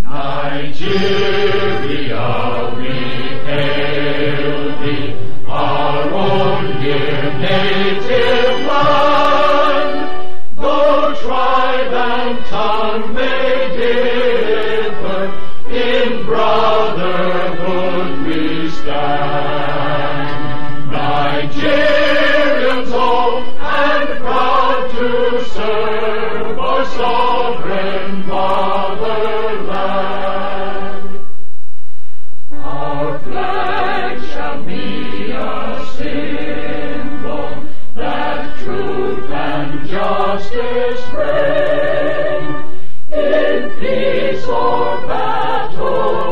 Nigeria, we hail thee, our own dear native land. Though tribe and tongue may differ, in brotherhood we stand. Nigerians old and proud to serve our sovereign motherland. Our flag shall be a symbol that truth and justice reign. In peace or battle